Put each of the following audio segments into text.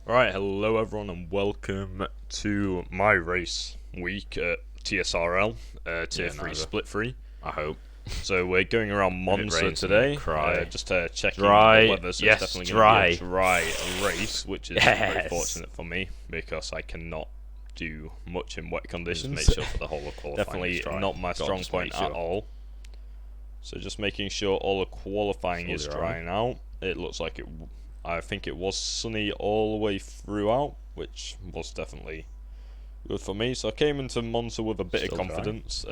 Right, hello everyone and welcome to my race week at TSRL, Tier 3 Split 3. I hope. So we're going around Monza today, just checking the weather, so it's definitely going to be a dry race, which is very fortunate for me, because I cannot do much in wet conditions. Just make sure for the whole of qualifying Definitely not my strong point at all. So just making sure all the qualifying is drying out. It looks like it... I think it was sunny all the way throughout, which was definitely good for me. So I came into Monza with a bit of confidence.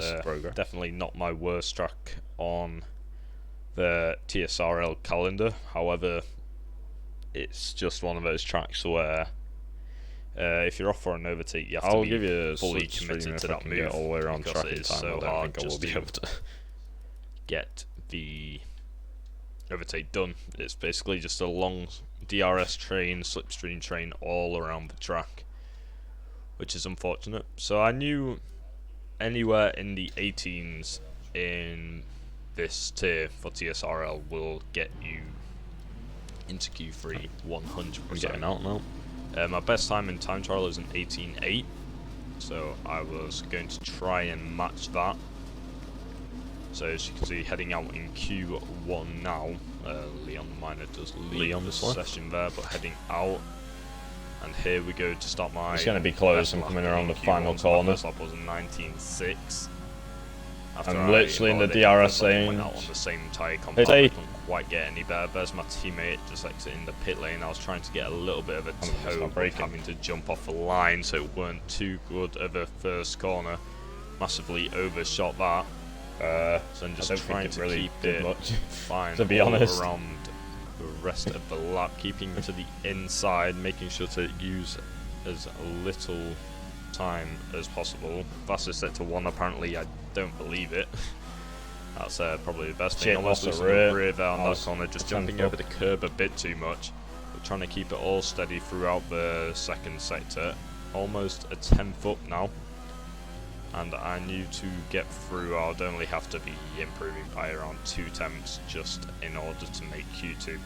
Definitely not my worst track on the TSRL calendar. However, it's just one of those tracks where if you're off for an overtake, you have to be fully committed to that move, all the way around track because it is so hard just to get the overtake done. It's basically just a long DRS train, slipstream train all around the track, which is unfortunate. So I knew anywhere in the 18s in this tier for TSRL will get you into Q3 100%. I'm getting out now. My best time in time trial is an 18.8, so I was going to try and match that. So as you can see, heading out in Q1 now. Leon Minor does lead the session there, but heading out. And here we go to start my... It's going to be close. I'm coming around the final corner. First lap was a 19.6. I'm literally in the DRS lane. Out on the same tyre compound. I couldn't quite get any better. There's my teammate just exiting the pit lane. I was trying to get a little bit of a toe, having to jump off the line, so it weren't too good of a first corner. Massively overshot that. So I'm just trying to keep it fine to be honest around the rest of the lap, keeping to the inside, making sure to use as little time as possible. Fastest set to 1, apparently. I don't believe it. That's probably the best thing. Almost losing the rear there on that corner, just jumping over the curb a bit too much, but trying to keep it all steady throughout the second sector. Almost a 10th up now, and I knew to get through I would only have to be improving by around 2 tenths just in order to make Q2.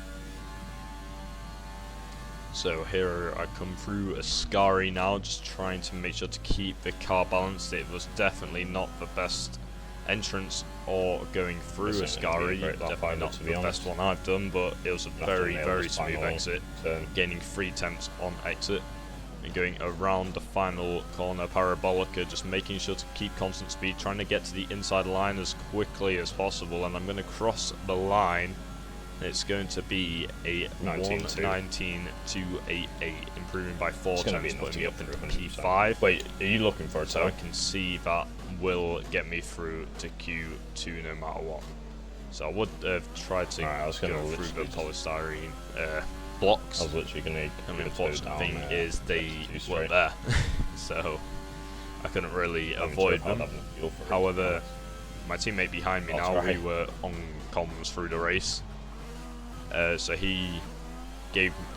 So here I come through Ascari now, just trying to make sure to keep the car balanced. It was definitely not the best entrance or going through Ascari, definitely not the best one I've done, but it was a very smooth exit, gaining 3 tenths on exit. And going around the final corner, Parabolica, just making sure to keep constant speed, trying to get to the inside line as quickly as possible, and I'm going to cross the line. It's going to be a 1:19.288, improving by 4 tenths, putting me up into P5. Wait, are you looking for it? So I can see that will get me through to Q2 no matter what. So I would have tried to go through the polystyrene blocks. I was literally going to. And the unfortunate thing is they weren't there, so I couldn't really avoid them. However, my teammate behind me now, we were on comms through the race, so he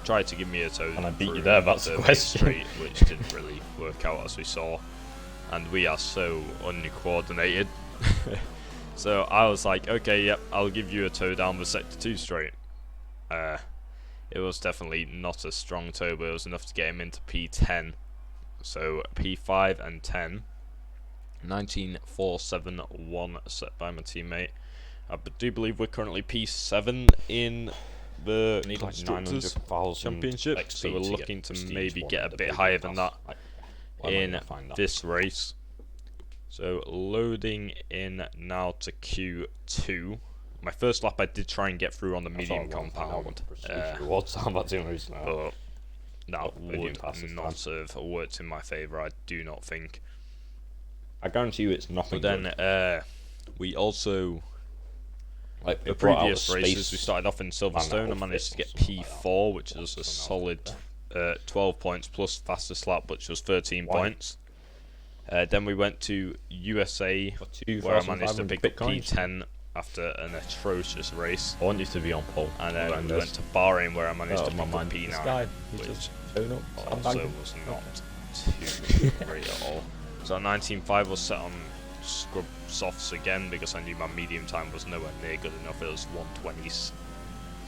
tried to give me a toe. And I beat you there. That's the question. Straight, which didn't really work out as we saw, and we are so uncoordinated. So I was like, okay, yep, I'll give you a toe down the sector 2 straight. It was definitely not a strong toe, but it was enough to get him into P10. So P5 and 10. 19.471 set by my teammate. I do believe we're currently P7 in the Constructors Championship, so we're looking to maybe get a bit higher than that in this race. So loading in now to Q2. My first lap I did try and get through on the medium compound, but that would not have worked in my favour, I do not think. I guarantee you it's nothing. But then we also, like the previous races, we started off in Silverstone and managed to get P4, which is a solid 12 points plus fastest lap, which was 13 points. Then we went to USA, where I managed to pick up P10 after an atrocious race. I want you to be on pole. And then we went to Bahrain, where I managed to pick up P9, which also was not too great at all. So 19.5 was set on scrub softs again, because I knew my medium time was nowhere near good enough. It was 1:20s.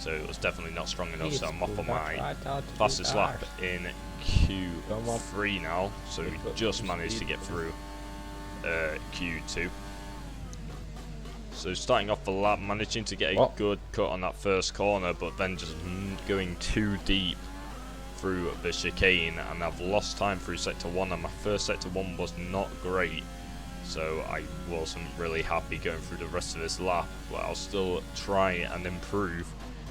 So it was definitely not strong enough, so I'm off on my fastest lap in Q3 now. So we just managed to get through Q2. So starting off the lap, managing to get a good cut on that first corner, but then just going too deep through the chicane, and I've lost time through sector 1, and my first sector 1 was not great, so I wasn't really happy going through the rest of this lap, but I'll still try and improve.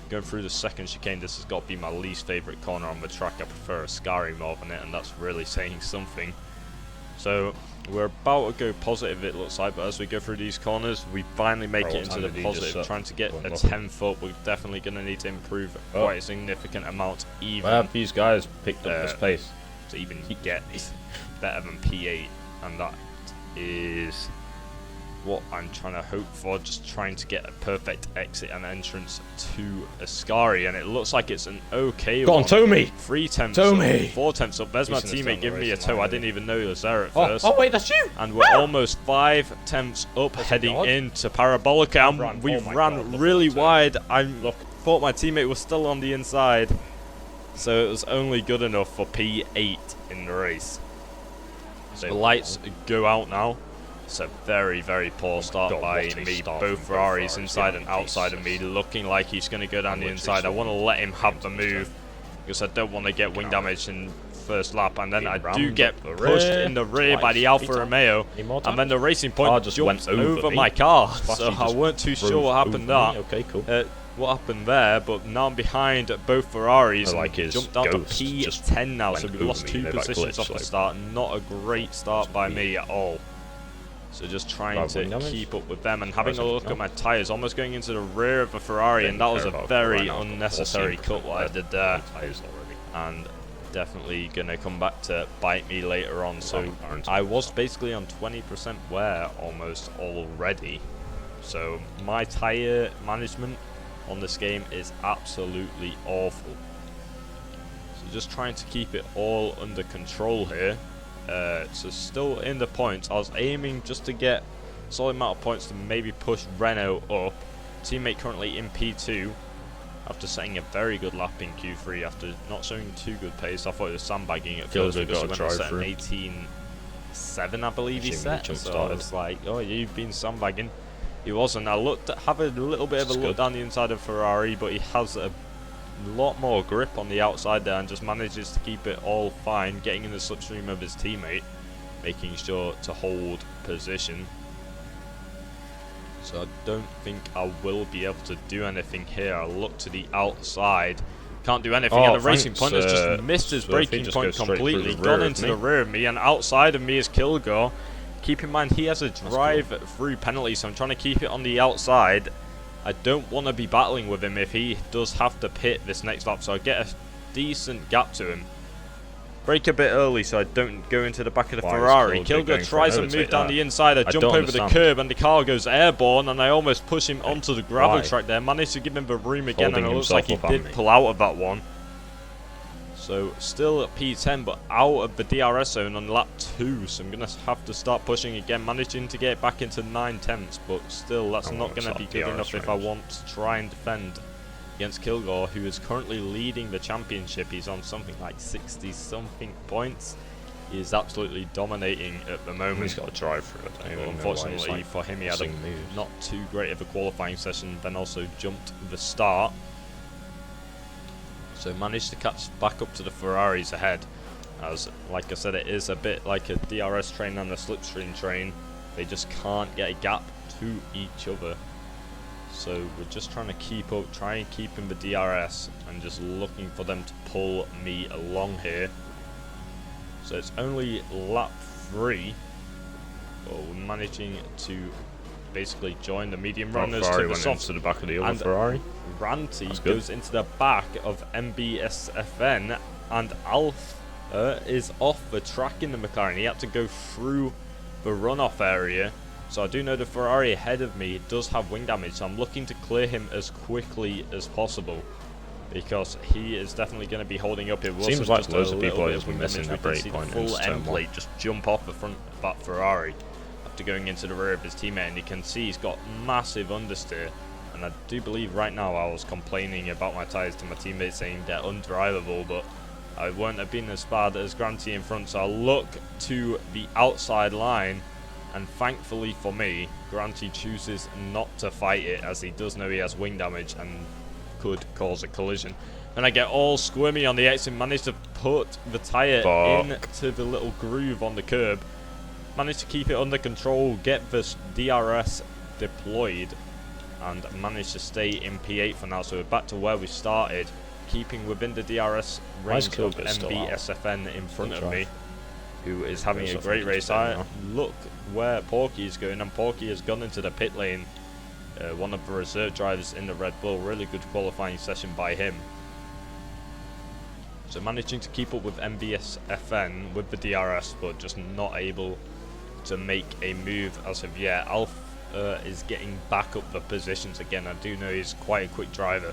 Going through the second chicane, this has got to be my least favourite corner on the track. I prefer Ascari more than it, and that's really saying something. So we're about to go positive, it looks like, but as we go through these corners, we finally make it into the positive. Trying to get a 10th up, we're definitely going to need to improve quite a significant amount, even. Where have these guys picked up this pace? To even get better than P8, and that is what I'm trying to hope for, just trying to get a perfect exit and entrance to Ascari, and it looks like it's an okay one. Go on, tow me! 3 tenths tow up, me! 4 tenths up. There's my teammate giving me a tow. I didn't even know he was there at first. Oh wait, that's you! And we're almost 5 tenths up, heading into Parabolica, and we ran really wide. I thought my teammate was still on the inside, so it was only good enough for P8 in the race. So the lights go out now. It's a very, very poor start by me. Both Ferraris inside and outside of me, looking like he's going to go down the inside. I want to let him have the move because I don't want to get wing damage in first lap, and then I do get pushed in the rear by the Alfa Romeo, and then the Racing Point just jumps over my car, so I weren't too sure what happened there. Okay, cool. What happened there, but now I'm behind both Ferraris and jumped down to P10 now, so we lost 2 positions off the start. Not a great start by me at all. So just trying to keep up with them and having a look at my tyres, almost going into the rear of a Ferrari, and that was a very unnecessary cut what I did there, and definitely going to come back to bite me later on. So I was basically on 20% wear almost already, so my tyre management on this game is absolutely awful. So just trying to keep it all under control here. So still in the points. I was aiming just to get a solid amount of points to maybe push Renault up. Teammate currently in P2 after setting a very good lap in Q3 after not showing too good pace. I thought it was sandbagging at first because he went to set an 18.7, I believe he set. So I was like, oh, you've been sandbagging. He wasn't. I looked at, have a little bit of a look down the inside of Ferrari, but he has a lot more grip on the outside there and just manages to keep it all fine, getting in the slipstream of his teammate, making sure to hold position. So I don't think I will be able to do anything here. I look to the outside, can't do anything, and the Racing Point has just missed his braking point completely, gone into the rear of me, and outside of me is Kilgore. Keep in mind he has a drive-through penalty, so I'm trying to keep it on the outside. I don't want to be battling with him if he does have to pit this next lap, so I get a decent gap to him. Brake a bit early so I don't go into the back of the Ferrari. Kilgore tries to move down the inside, I jump over the curb and the car goes airborne, and I almost push him onto the gravel track there. Managed to give him the room again, and it looks like he did pull out of that one. So still at P10, but out of the DRS zone on lap 2, so I'm going to have to start pushing again, managing to get back into 9/10, but still that's not going to be good enough if I want to try and defend against Kilgore, who is currently leading the championship. He's on something like 60-something points. He is absolutely dominating at the moment. He's got a drive through it. Unfortunately for him, he had a not too great of a qualifying session, then also jumped the start. So managed to catch back up to the Ferraris ahead, as like I said, it is a bit like a DRS train and a slipstream train. They just can't get a gap to each other. So we're just trying to keep up, try and keep in the DRS, and just looking for them to pull me along here. So it's only lap 3, but we're managing to basically join the medium runners to the soft, to the back of the other Ferrari. Ranty goes into the back of MBSFN, and Alf is off the track in the McLaren. He had to go through the runoff area, so I do know the Ferrari ahead of me does have wing damage, so I'm looking to clear him as quickly as possible, because he is definitely going to be holding up. It was seems like loads of people have been missing the brake point. Full end plate just jump off the front of that Ferrari after going into the rear of his teammate, and you can see he's got massive understeer, and And I do believe right now I was complaining about my tyres to my teammates saying they're undrivable, but I wouldn't have been as bad as Granty in front. So I look to the outside line, and thankfully for me, Granty chooses not to fight it, as he does know he has wing damage and could cause a collision. And I get all squirmy on the exit, managed to put the tyre into the little groove on the curb, managed to keep it under control, get the DRS deployed, and managed to stay in P8 for now. So we're back to where we started, keeping within the DRS range of MBSFN in front of me, who is having a great race. I look where Porky is going, and Porky has gone into the pit lane. One of the reserve drivers in the Red Bull, really good qualifying session by him. So managing to keep up with MBSFN with the DRS, but just not able to make a move as of yet. Alf is getting back up the positions again. I do know he's quite a quick driver,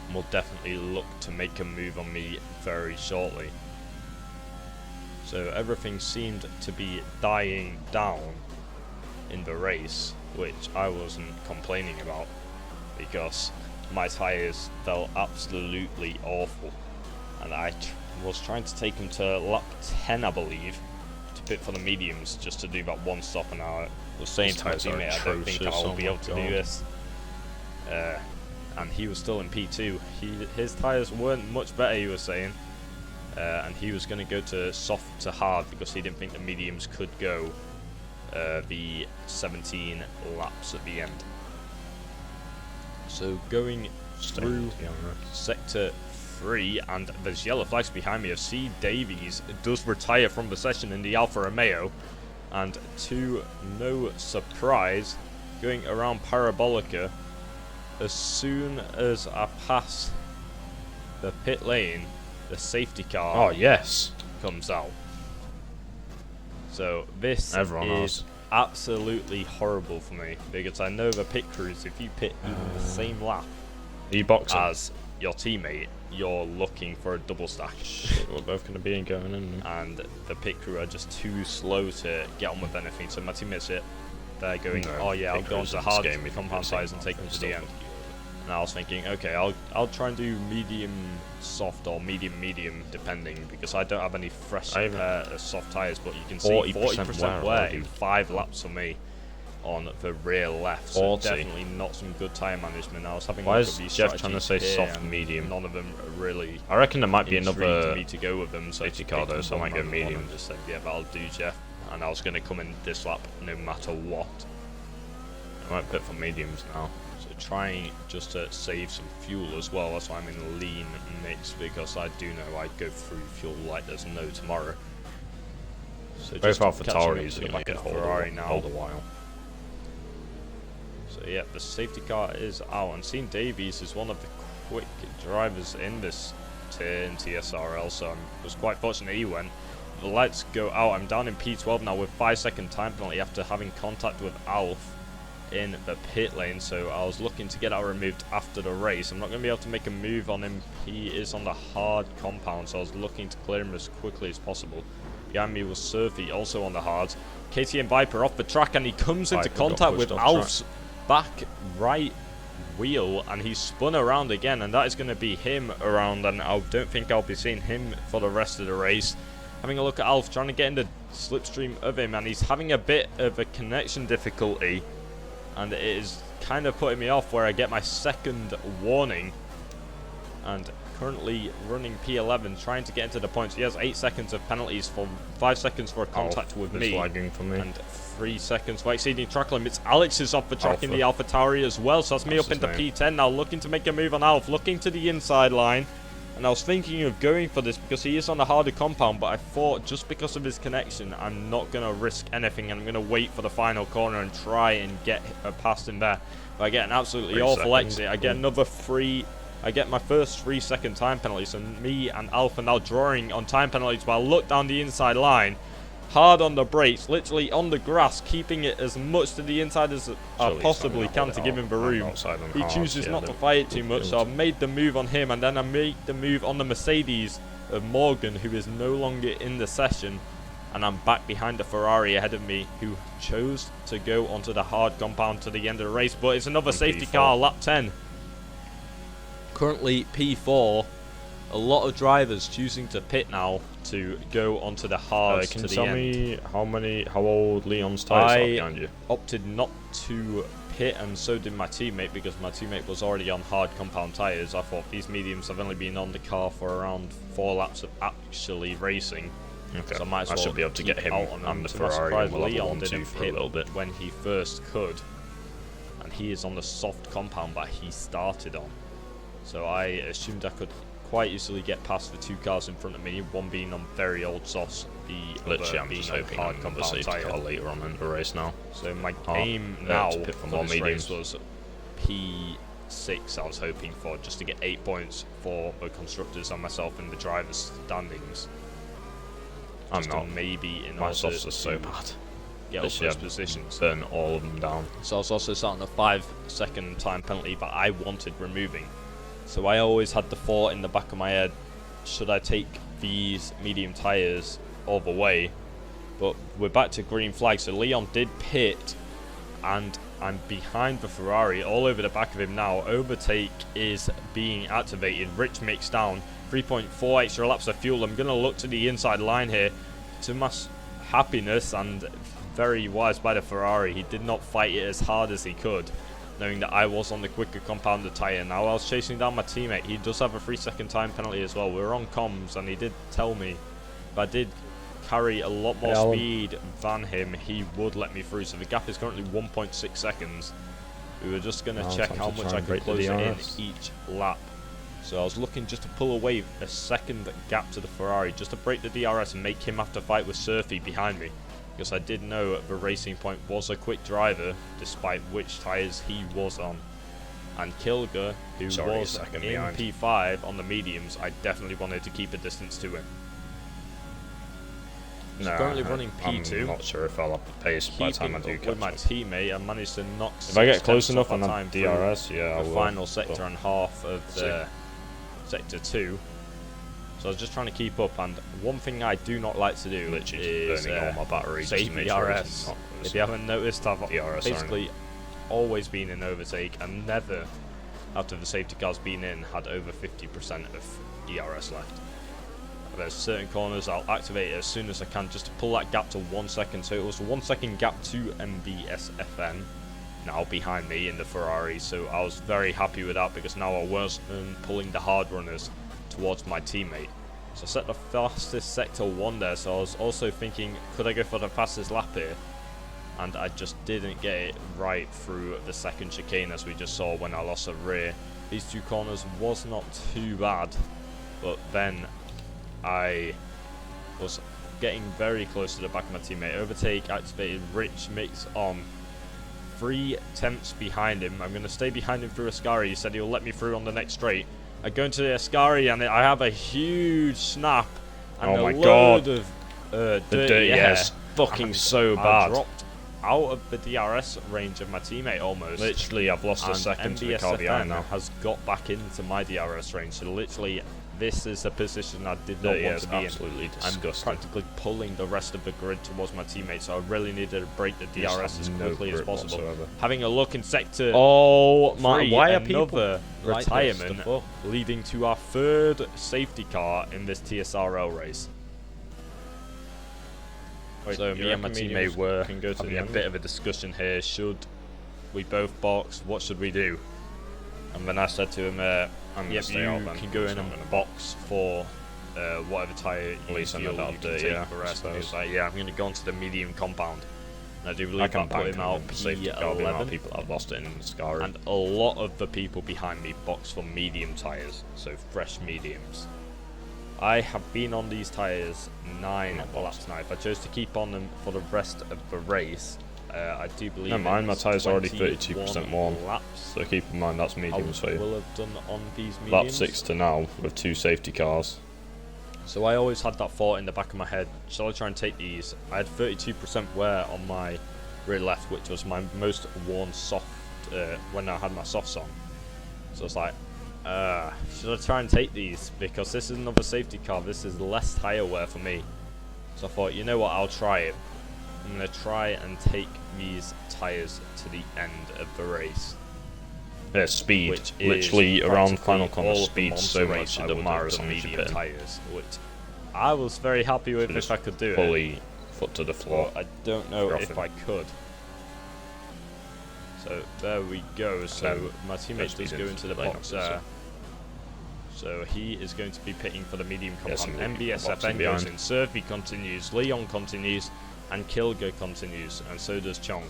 and will definitely look to make a move on me very shortly. So everything seemed to be dying down in the race, which I wasn't complaining about, because my tyres felt absolutely awful. And I was trying to take him to lap 10, I believe, to pit for the mediums, just to do that one stop. And I was saying to my teammate, I don't think I'll be able to do this. And he was still in P2. His tyres weren't much better, he was saying. And he was going to go to soft to hard because he didn't think the mediums could go the 17 laps at the end. So going through sector 3, and there's yellow flags behind me. C. Davies does retire from the session in the Alfa Romeo, and to no surprise, going around Parabolica, as soon as I pass the pit lane, the safety car comes out. So this is absolutely horrible for me, because I know the pit crews, if you pit even the same lap as your teammate, you're looking for a double stack. We're both going to be going in. And the pit crew are just too slow to get on with anything. So my teammates they're going, oh yeah, I'll go on to the hard compound tyres and take them to the end. And I was thinking, okay, I'll try and do medium soft or medium depending, because I don't have any fresh soft tyres. But you can see 40% wear in 5 laps for me on the rear left, so definitely not some good tyre management. I was having Why is Jeff trying to say soft medium? None of them are really. I reckon there might be another me to go with them. So safety car though, so I might go medium. Just said, yeah, that'll do, Jeff. And I was going to come in this lap no matter what. I might pit for mediums now. So trying just to save some fuel as well. That's why I'm in a lean mix, because I do know I go through fuel like there's no tomorrow. So both AlphaTauris are going to get Ferrari now. Hold a while. So yeah, the safety car is out, and Sean Davies is one of the quick drivers in this tier in TSRL, so I was quite fortunate he went. The lights go out. I'm down in P12 now with 5-second time penalty after having contact with Alf in the pit lane, so I was looking to get that removed after the race. I'm not going to be able to make a move on him. He is on the hard compound, so I was looking to clear him as quickly as possible. Behind me was Surfy, also on the hards. KTM Viper off the track, and he comes into contact with Alf's back right wheel, and he's spun around again, and that is going to be him around, and I don't think I'll be seeing him for the rest of the race. Having a look at Alf, trying to get in the slipstream of him, and he's having a bit of a connection difficulty, and it is kind of putting me off where I get my second warning, and currently running P11, trying to get into the points. He has 8 seconds of penalties, for 5 seconds for a contact with me, and 3 seconds for exceeding track limits. Alex is off the track in the AlphaTauri as well, so that's me up into P10 now, looking to make a move on Alf, looking to the inside line. And I was thinking of going for this because he is on a harder compound, but I thought just because of his connection, I'm not going to risk anything, and I'm going to wait for the final corner and try and get past him there. But I get an absolutely awful exit. I get another I get my first 3-second time penalty, so me and Alf are now drawing on time penalties, but I look down the inside line, hard on the brakes, literally on the grass, keeping it as much to the inside as I possibly can to give him the room. He chooses not to fight it too much, so I've made the move on him, and then I made the move on the Mercedes of Morgan, who is no longer in the session, and I'm back behind the Ferrari ahead of me, who chose to go onto the hard compound to the end of the race. But it's another safety car, lap 10. Currently P4. A lot of drivers choosing to pit now to go onto the hards to the end. Can you tell me how old Leon's tyres are behind you? I opted not to pit, and so did my teammate, because my teammate was already on hard compound tyres. I thought these mediums have only been on the car for around 4 laps of actually racing. Okay. So I might as well should be able to get him on the Ferrari and we'll Leon have didn't for a little bit. when he first could. And he is on the soft compound that he started on. So I assumed I could quite easily get past the 2 cars in front of me, one being on very old softs, the Literally, other I'm being just on hoping hard I'm compound tyre. later on in the race now. So my aim now to pit for for more this mediums race was P6 I was hoping for, just to get 8 points for the constructors and myself in the drivers' standings. I'm not. Maybe in My order softs are so to bad. get up those positions. Burn all of them down. So I was also sat on a 5-second time penalty that I wanted removing. So I always had the thought in the back of my head, should I take these medium tyres all the way? But we're back to green flag, so Leon did pit, and I'm behind the Ferrari, all over the back of him now. Overtake is being activated. Rich mixed down, 3.4 extra laps of fuel. I'm going to look to the inside line here. To my happiness, and very wise by the Ferrari, he did not fight it as hard as he could, knowing that I was on the quicker compounded tyre. Now I was chasing down my teammate. He does have a 3-second time penalty as well. We were on comms, and he did tell me if I did carry a lot more speed than him, he would let me through. So the gap is currently 1.6 seconds. We were just going to check how much I could close it in each lap. So I was looking just to pull away a second gap to the Ferrari, just to break the DRS and make him have to fight with Surfy behind me. Because I did know the Racing Point was a quick driver, despite which tyres he was on. And Kilger, who was in P5 on the mediums, I definitely wanted to keep a distance to him. So currently running P2. I'm not sure if I'll have the pace by the time I do catch with my teammate. I managed to knock. If I get close enough on that DRS, yeah, I the will. final sector and half of the sector 2. So I was just trying to keep up, and one thing I do not like to do is burning all my battery save DRS. If you haven't noticed, I've basically always been in overtake, and never, after the safety car's been in, had over 50% of DRS left. There's certain corners I'll activate it as soon as I can, just to pull that gap to 1 second. So it was a 1 second gap to MBSFN now behind me in the Ferrari. So I was very happy with that, because now I wasn't pulling the hard runners towards my teammate. So I set the fastest sector 1 there. So I was also thinking, could I go for the fastest lap here? And I just didn't get it right through the second chicane, as we just saw when I lost a rear. These 2 corners was not too bad, but then I was getting very close to the back of my teammate. Overtake activated, Rich mix on. 3 tenths behind him. I'm going to stay behind him through Ascari. He said he'll let me through on the next straight. I go into the Ascari, and I have a huge snap and oh my god of dirty air. Yes, fucking so bad. I dropped out of the DRS range of my teammate almost. Literally, I've lost a second to the car behind now. Has got back into my DRS range, so literally this is a position I did not want to be absolutely in. disgusting. I'm practically pulling the rest of the grid towards my teammate, so I really needed to break the DRS as quickly as possible. Whatsoever. Having a look in sector oh my, 3, why are another people retirement, leading to our 3rd safety car in this TSRL race. Wait, so me and my teammate were having a bit of a discussion here. Should we both box? What should we do? And then I said to him, yep, you can go in and box for whatever tyre you feel you can take the rest. And he was like, yeah, I'm going to go onto the medium compound. And I do believe I put him out P11. People have lost it in Scar. And a lot of the people behind me box for medium tyres, so fresh mediums. I have been on these tyres 9 laps now. If I chose to keep on them for the rest of the race, I do believe. Never mind, my tyres are already 32% warm. Laps so keep in mind that's mediums for you. Will have done on these mediums. Lap 6 to now with 2 safety cars. So I always had that thought in the back of my head. Shall I try and take these? I had 32% wear on my rear left, which was my most worn soft when I had my softs on. So it's like, should I try and take these? Because this is another safety car. This is less tyre wear for me. So I thought, you know what, I'll try it. I'm going to try and take these tyres to the end of the race. Yeah, speed. Which literally is around final corner, all speed so much it doesn't matter as long as you medium pit. tyres, which I was very happy with if I could do fully foot to the floor. I don't know if I could. So there we go. So my teammate does go into the box there. So he is going to be pitting for the medium compound. MBSFN goes in. Surfy continues. Leon continues. And Kilger continues. And so does Chong.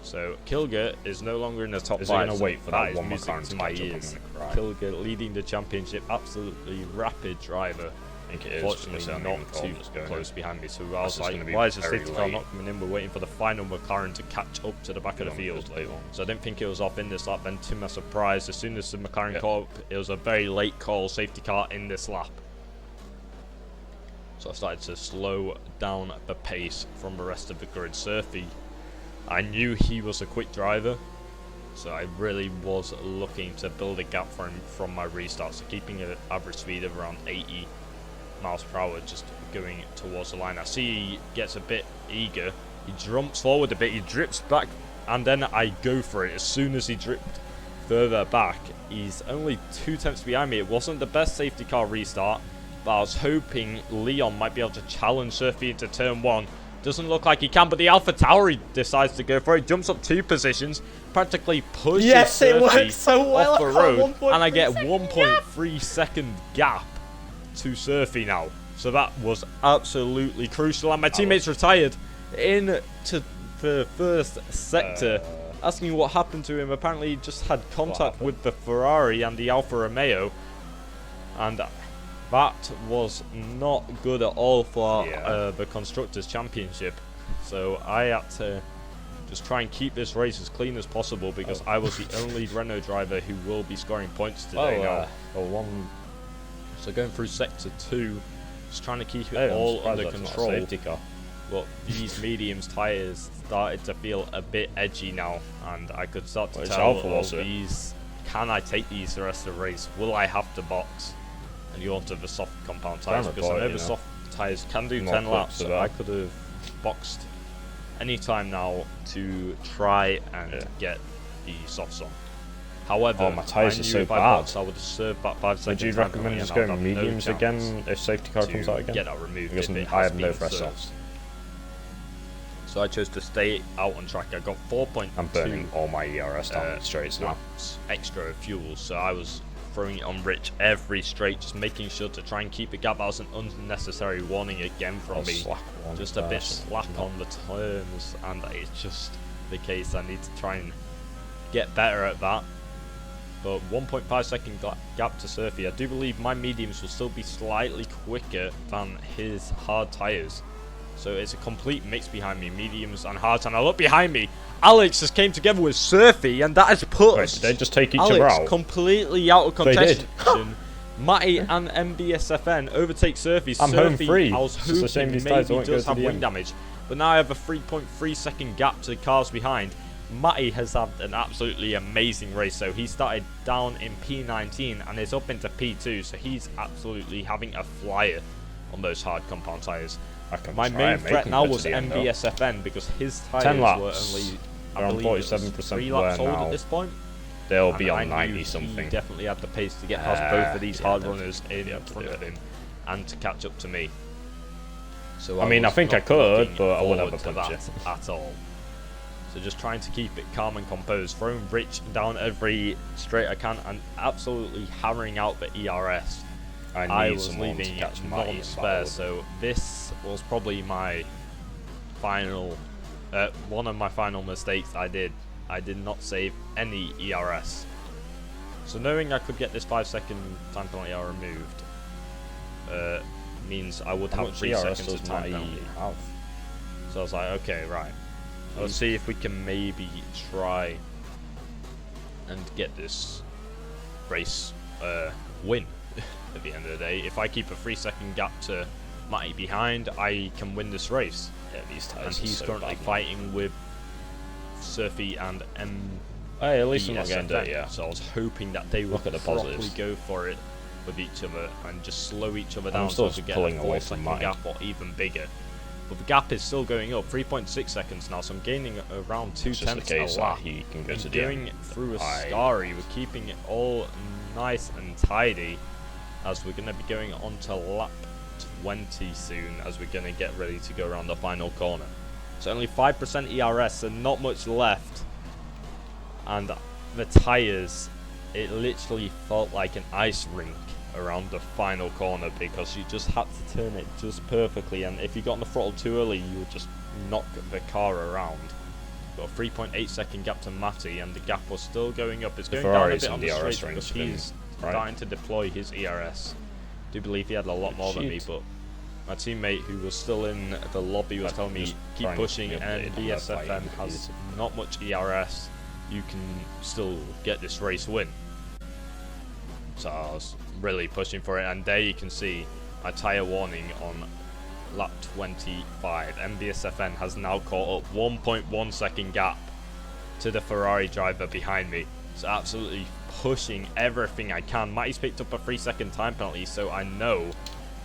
So Kilger is no longer in the top 5. Is he going to wait for that one music to my ears. Kilger leading the championship. Absolutely rapid driver. I think it is. Fortunately, not too close behind me. So I was like, why is the safety car not coming in? We're waiting for the final McLaren to catch up to the back of the field. So I didn't think it was off in this lap. Then to my surprise, as soon as the McLaren caught up, it was a very late call, safety car in this lap. So I started to slow down the pace from the rest of the grid. Surfy, I knew he was a quick driver, so I really was looking to build a gap for him from my restart. So keeping an average speed of around 80 miles per hour, just going towards the line. I see he gets a bit eager. He jumps forward a bit, he drips back, and then I go for it. As soon as he dripped further back, he's only 2 tenths behind me. It wasn't the best safety car restart, but I was hoping Leon might be able to challenge Surfy into turn 1. Doesn't look like he can, but the Alpha Tauri decides to go for it. Jumps up 2 positions, practically pushes Surfy so off the road, and I get 1.3 second gap to Surfy now. So that was absolutely crucial, and my teammates retired into the first sector, asking what happened to him. Apparently he just had contact with the Ferrari and the Alfa Romeo, and that was not good at all for the Constructors' Championship. So I had to just try and keep this race as clean as possible, because I was the only Renault driver who will be scoring points today now. So going through sector 2, just trying to keep it all under control. But these mediums tyres started to feel a bit edgy now, and I could start to tell, these, can I take these the rest of the race? Will I have to box and go onto the soft compound tyres? Because I know the soft tyres can do 10 laps, so I could have boxed any time now to try and get the softs on. However, my tyres are so bad. I would have served back 5 seconds. Would you recommend just going mediums again if safety car comes out again? Get that removed. Because I have no fresh softs. So I chose to stay out on track. I got 4.2. I'm burning all my ERS down the straights now. Extra fuel, so I was throwing it on rich every straight, just making sure to try and keep a gap. That was an unnecessary warning again from me. Just a bit slack on the turns, and it's just the case. I need to try and get better at that. But 1.5 second gap to Surfy. I do believe my mediums will still be slightly quicker than his hard tyres. So it's a complete mix behind me, mediums and hards. And I look behind me, Alex just came together with Surfy, and that has put did they just take each other out? Completely out of contention. Matty and MBSFN overtake Surfy. I'm home free. I was hoping maybe he does have wing damage, but now I have a 3.3 second gap to cars behind. Matty has had an absolutely amazing race, so he started down in P19 and is up into P2, so he's absolutely having a flyer on those hard compound tyres. My main threat now was MBSFN, because his tyres were only, I believe, 3 laps old at this point. They'll be on 90 something. He definitely had the pace to get past both of these hard runners in front of him and to catch up to me. So I mean, I think I could, but I wouldn't have a punch at all. So just trying to keep it calm and composed, throwing Rich down every straight I can, and absolutely hammering out the ERS. I was leaving non-spare, so this was probably my final, one of my final mistakes I did. I did not save any ERS. So knowing I could get this 5 second time penalty removed means I would have 3 seconds of time penalty. So I was like, okay, right. Let's see if we can maybe try and get this race win at the end of the day. If I keep a 3 second gap to Matty behind, I can win this race. Yeah, these tyres and he's currently fighting with Surfy and Hey, at least I'm not getting dirty, So I was hoping that they would probably go for it with each other and just slow each other down still so we get pulling a away 4-second from gap or even bigger. But the gap is still going up, 3.6 seconds now, so I'm gaining around 2 tenths a lap. He can go to the going end. through Ascari, we're keeping it all nice and tidy, as we're going to be going on to lap 20 soon, as we're going to get ready to go around the final corner. So only 5% ERS, so not much left. And the tyres, it literally felt like an ice rink around the final corner, because you just had to turn it just perfectly, and if you got on the throttle too early you would just knock the car around. Got a 3.8 second gap to Matty, and the gap was still going up. It's going down a bit on the straight because he's starting to deploy his ERS. I do believe he had a lot more than me, but my teammate who was still in the lobby was telling me keep pushing, and BSFN has not much ERS. You can still get this race win. So I was really pushing for it, and there you can see my tyre warning on lap 25. MBSFN has now caught up 1.1 second gap to the Ferrari driver behind me. So absolutely pushing everything I can. Matty's picked up a 3-second time penalty, so I know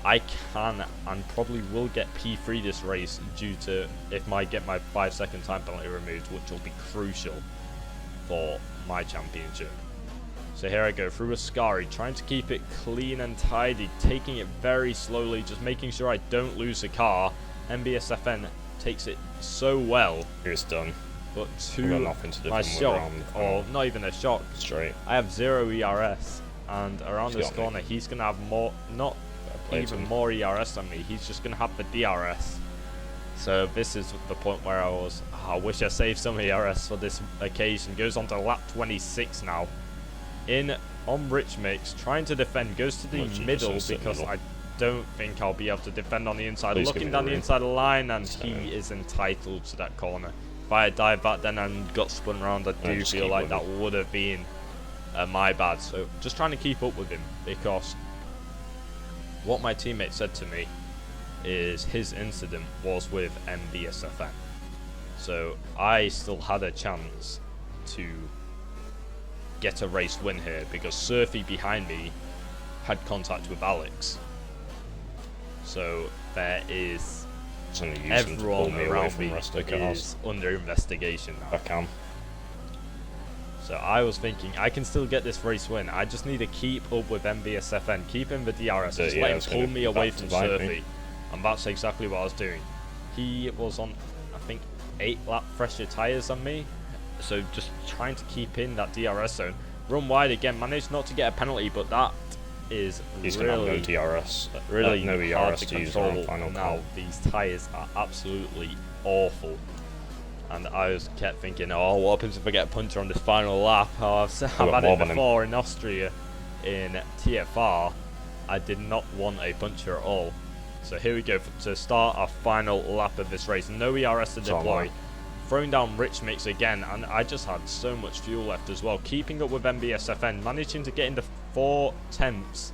I can and probably will get P3 this race, due to if I get my 5-second time penalty removed, which will be crucial for my championship. So here I go through Ascari, trying to keep it clean and tidy, taking it very slowly, just making sure I don't lose the car. MBSFN takes it so well. It's done. But to my shock, or not even a shock, straight, I have 0 ERS, and around this corner he's going to have more, not even more ERS than me, he's just going to have the DRS. So this is the point where I wish I saved some ERS for this occasion. Goes on to lap 26 now. On Rich Mix, trying to defend, goes to the middle because I don't think I'll be able to defend on the inside. Looking down the inside of the line, and he is entitled to that corner. If I had dived back then and got spun around, I do feel like that would have been my bad. So just trying to keep up with him, because what my teammate said to me is his incident was with MBSFN. So I still had a chance to get a race win here, because Surfy behind me had contact with Alex. So there is everyone around me is under investigation now. So I was thinking I can still get this race win. I just need to keep up with MBSFN, keep him the DRS, just let him pull me away from Surfy. And that's exactly what I was doing. He was on, I think, 8 lap fresher tyres than me. So just trying to keep in that DRS zone. Run wide again, managed not to get a penalty, but that is really, DRS. really no hard ERS to to use control on final now. These tyres are absolutely awful. And I kept thinking, oh, what happens if I get a puncher on this final lap? Oh, I've had it before in Austria in TFR. I did not want a puncher at all. So here we go to start our final lap of this race. No ERS to deploy. Throwing down Rich Mix again, and I just had so much fuel left as well. Keeping up with MBSFN, managing to get into 4 tenths.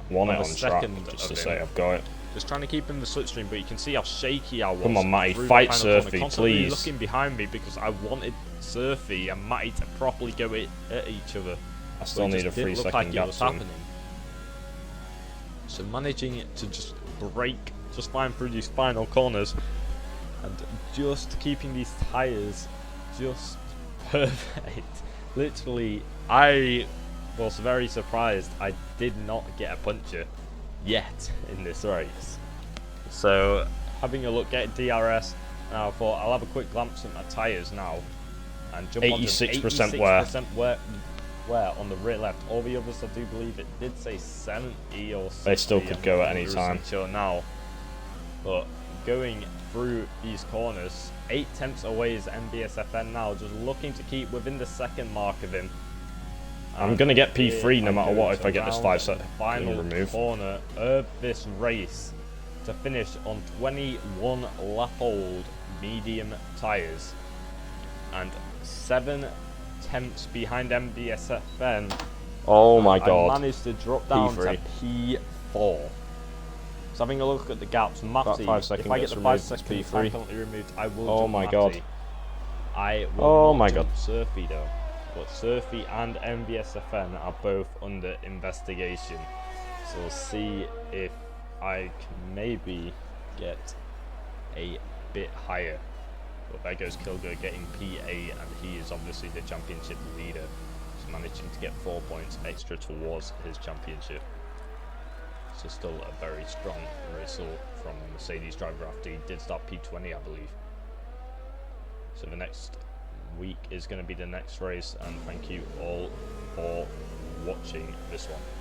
One on track, just to say I've got it. Just trying to keep him in the slipstream, but you can see how shaky I was. Come on, Matty, fight Surfy, please. Looking behind me because I wanted Surfy and Matty to properly go at each other. I still need a 3-second gap to him. So managing to just break just fine through these final corners, and just keeping these tyres just perfect. Literally, I was very surprised I did not get a puncture yet in this race. So having a look at DRS, now I thought I'll have a quick glance at my tyres now and jump on 86% wear on the rear left. All the others, I do believe it did say 70 or 60. They still could go at any time. Sure now, but going through these corners, 8 tenths away is MBSFN now, just looking to keep within the second mark of him. I'm going to get P3 no matter what if I get this 5-second final remove. Corner of this race to finish on 21 lap old medium tyres and 7 tenths behind MBSFN. Oh my god. I managed to drop down to P4. So having a look at the gaps, Matty, if I get the 5-second penalty removed, I will jump Matty. God. I will not jump Surfy though. But Surfy and MBSFN are both under investigation. So we'll see if I can maybe get a bit higher. But there goes Kilgo getting PA, and he is obviously the championship leader. So managing to get 4 points extra towards his championship. So still a very strong result from a Mercedes driver after he did start P20, I believe. So the next week is going to be the next race, and thank you all for watching this one.